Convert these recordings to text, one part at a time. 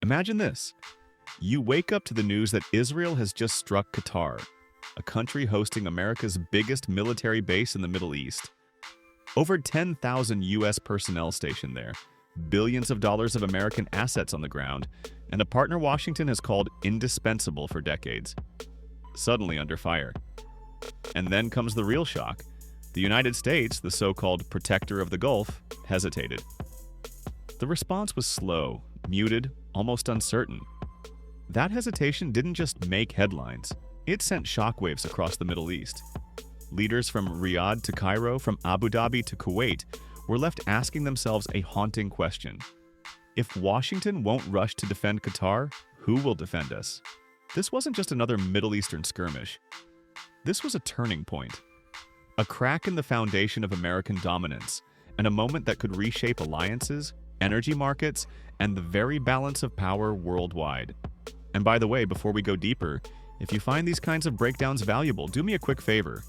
Imagine this. You wake up to the news that Israel has just struck Qatar, a country hosting America's biggest military base in the Middle East. Over 10,000 U.S. personnel stationed there, billions of dollars of American assets on the ground, and a partner Washington has called indispensable for decades. Suddenly under fire. And then comes the real shock. The United States, the so-called protector of the Gulf, hesitated. The response was slow, muted, almost uncertain. That hesitation didn't just make headlines. It sent shockwaves across the Middle East. Leaders from Riyadh to Cairo, from Abu Dhabi to Kuwait, were left asking themselves a haunting question. If Washington won't rush to defend Qatar, who will defend us? This wasn't just another Middle Eastern skirmish. This was a turning point. A crack in the foundation of American dominance, and a moment that could reshape alliances, energy markets, and the very balance of power worldwide. And by the way, before we go deeper, if you find these kinds of breakdowns valuable, do me a quick favor.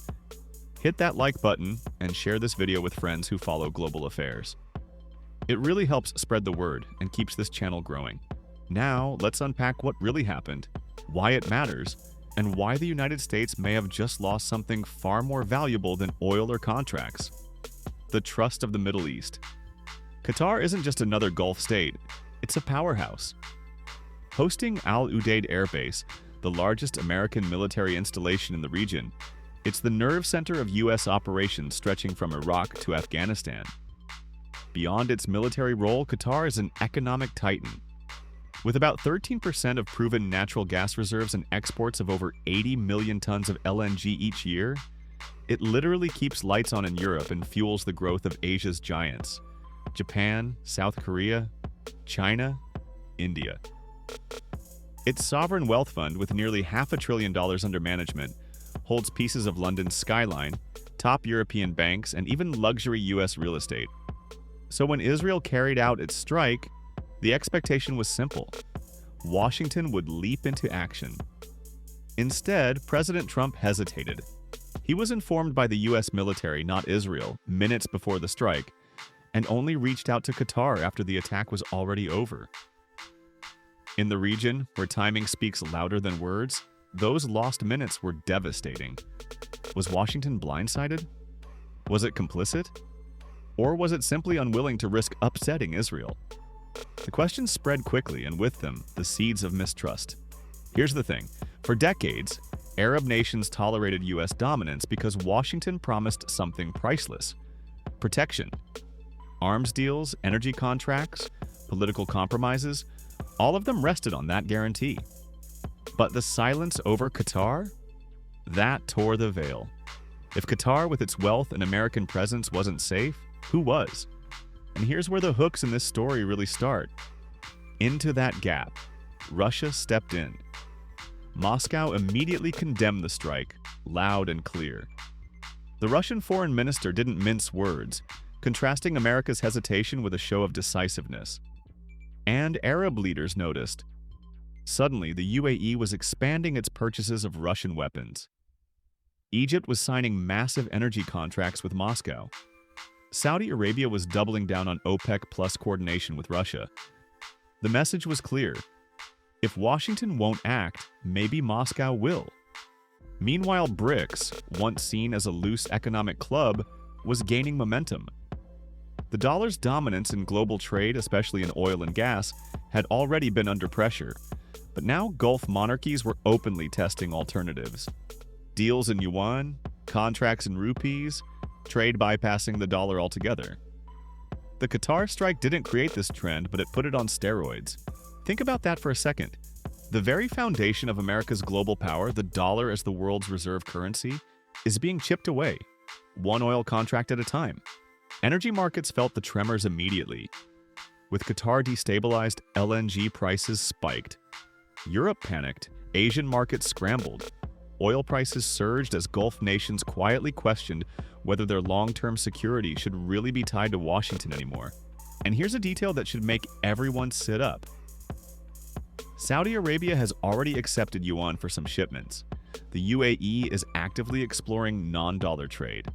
Hit that like button and share this video with friends who follow global affairs. It really helps spread the word and keeps this channel growing. Now, let's unpack what really happened, why it matters, and why the United States may have just lost something far more valuable than oil or contracts: the trust of the Middle East. Qatar isn't just another Gulf state, it's a powerhouse. Hosting Al Udeid Air Base, the largest American military installation in the region, it's the nerve center of U.S. operations stretching from Iraq to Afghanistan. Beyond its military role, Qatar is an economic titan. With about 13% of proven natural gas reserves and exports of over 80 million tons of LNG each year, it literally keeps lights on in Europe and fuels the growth of Asia's giants: Japan, South Korea, China, India. Its sovereign wealth fund, with nearly $500 billion under management, holds pieces of London's skyline, top European banks, and even luxury U.S. real estate. So when Israel carried out its strike, the expectation was simple: Washington would leap into action. Instead, President Trump hesitated. He was informed by the U.S. military, not Israel, minutes before the strike, and only reached out to Qatar after the attack was already over. In the region, where timing speaks louder than words, those lost minutes were devastating. Was Washington blindsided? Was it complicit? Or was it simply unwilling to risk upsetting Israel? The questions spread quickly, and with them, the seeds of mistrust. Here's the thing. For decades, Arab nations tolerated U.S. dominance because Washington promised something priceless: protection. Arms deals, energy contracts, political compromises, all of them rested on that guarantee. But the silence over Qatar? That tore the veil. If Qatar, with its wealth and American presence, wasn't safe, who was? And here's where the hooks in this story really start. Into that gap, Russia stepped in. Moscow immediately condemned the strike, loud and clear. The Russian foreign minister didn't mince words, contrasting America's hesitation with a show of decisiveness. And Arab leaders noticed. Suddenly, the UAE was expanding its purchases of Russian weapons. Egypt was signing massive energy contracts with Moscow. Saudi Arabia was doubling down on OPEC+ coordination with Russia. The message was clear: if Washington won't act, maybe Moscow will. Meanwhile, BRICS, once seen as a loose economic club, was gaining momentum. The dollar's dominance in global trade, especially in oil and gas, had already been under pressure, but now Gulf monarchies were openly testing alternatives. Deals in yuan, contracts in rupees, trade bypassing the dollar altogether. The Qatar strike didn't create this trend, but it put it on steroids. Think about that for a second. The very foundation of America's global power, the dollar as the world's reserve currency, is being chipped away, one oil contract at a time. Energy markets felt the tremors immediately. With Qatar destabilized, LNG prices spiked. Europe panicked, Asian markets scrambled. Oil prices surged as Gulf nations quietly questioned whether their long-term security should really be tied to Washington anymore. And here's a detail that should make everyone sit up. Saudi Arabia has already accepted yuan for some shipments. The UAE is actively exploring non-dollar trade.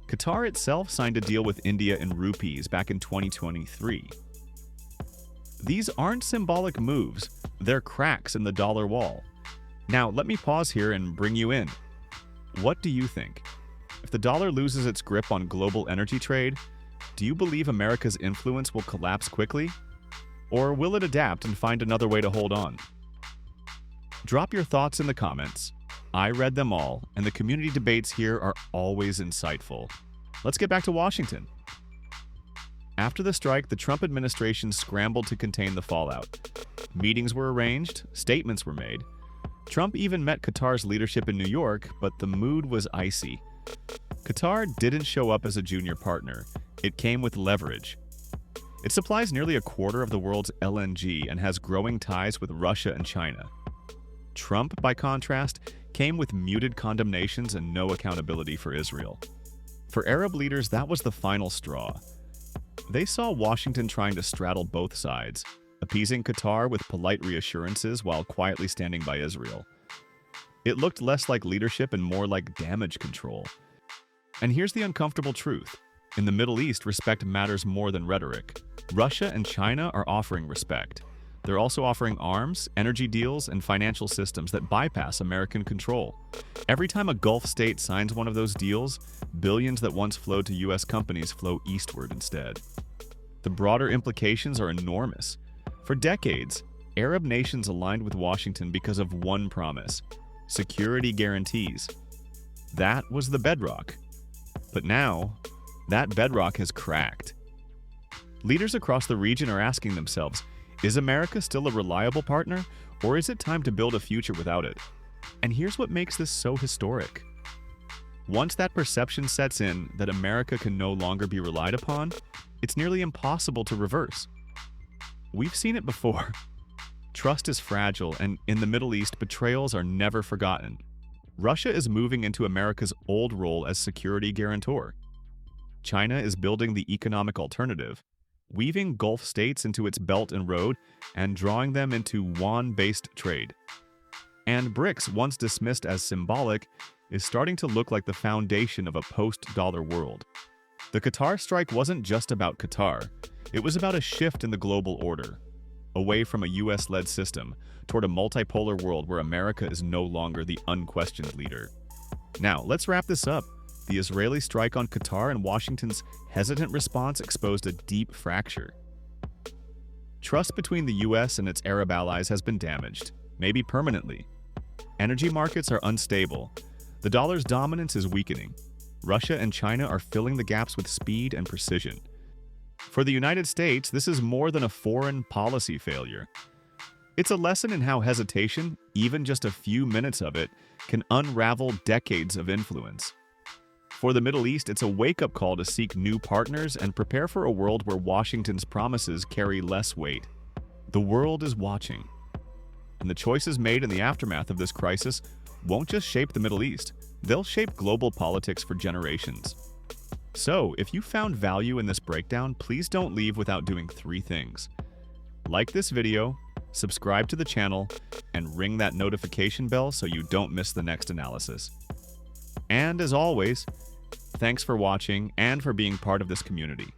Qatar itself signed a deal with India in rupees back in 2023. These aren't symbolic moves, they're cracks in the dollar wall. Now, let me pause here and bring you in. What do you think? If the dollar loses its grip on global energy trade, do you believe America's influence will collapse quickly? Or will it adapt and find another way to hold on? Drop your thoughts in the comments. I read them all, and the community debates here are always insightful. Let's get back to Washington. After the strike, the Trump administration scrambled to contain the fallout. Meetings were arranged, statements were made. Trump even met Qatar's leadership in New York, but the mood was icy. Qatar didn't show up as a junior partner. It came with leverage. It supplies nearly a quarter of the world's LNG and has growing ties with Russia and China. Trump, by contrast, came with muted condemnations and no accountability for Israel. For Arab leaders, that was the final straw. They saw Washington trying to straddle both sides, appeasing Qatar with polite reassurances while quietly standing by Israel. It looked less like leadership and more like damage control. And here's the uncomfortable truth. In the Middle East, respect matters more than rhetoric. Russia and China are offering respect. They're also offering arms, energy deals, and financial systems that bypass American control. Every time a Gulf state signs one of those deals, billions that once flowed to U.S. companies flow eastward instead. The broader implications are enormous. For decades, Arab nations aligned with Washington because of one promise: security guarantees. That was the bedrock. But now, that bedrock has cracked. Leaders across the region are asking themselves, is America still a reliable partner, or is it time to build a future without it? And here's what makes this so historic. Once that perception sets in that America can no longer be relied upon, it's nearly impossible to reverse. We've seen it before. Trust is fragile, and in the Middle East, betrayals are never forgotten. Russia is moving into America's old role as security guarantor. China is building the economic alternative, weaving Gulf states into its Belt and Road and drawing them into yuan-based trade. And BRICS, once dismissed as symbolic, is starting to look like the foundation of a post-dollar world. The Qatar strike wasn't just about Qatar. It was about a shift in the global order, away from a US-led system toward a multipolar world where America is no longer the unquestioned leader. Now, let's wrap this up. The Israeli strike on Qatar and Washington's hesitant response exposed a deep fracture. Trust between the US and its Arab allies has been damaged, maybe permanently. Energy markets are unstable. The dollar's dominance is weakening. Russia and China are filling the gaps with speed and precision. For the United States, this is more than a foreign policy failure. It's a lesson in how hesitation, even just a few minutes of it, can unravel decades of influence. For the Middle East, it's a wake-up call to seek new partners and prepare for a world where Washington's promises carry less weight. The world is watching. And the choices made in the aftermath of this crisis won't just shape the Middle East, they'll shape global politics for generations. So, if you found value in this breakdown, please don't leave without doing 3 things. Like this video, subscribe to the channel, and ring that notification bell so you don't miss the next analysis. And as always, thanks for watching and for being part of this community.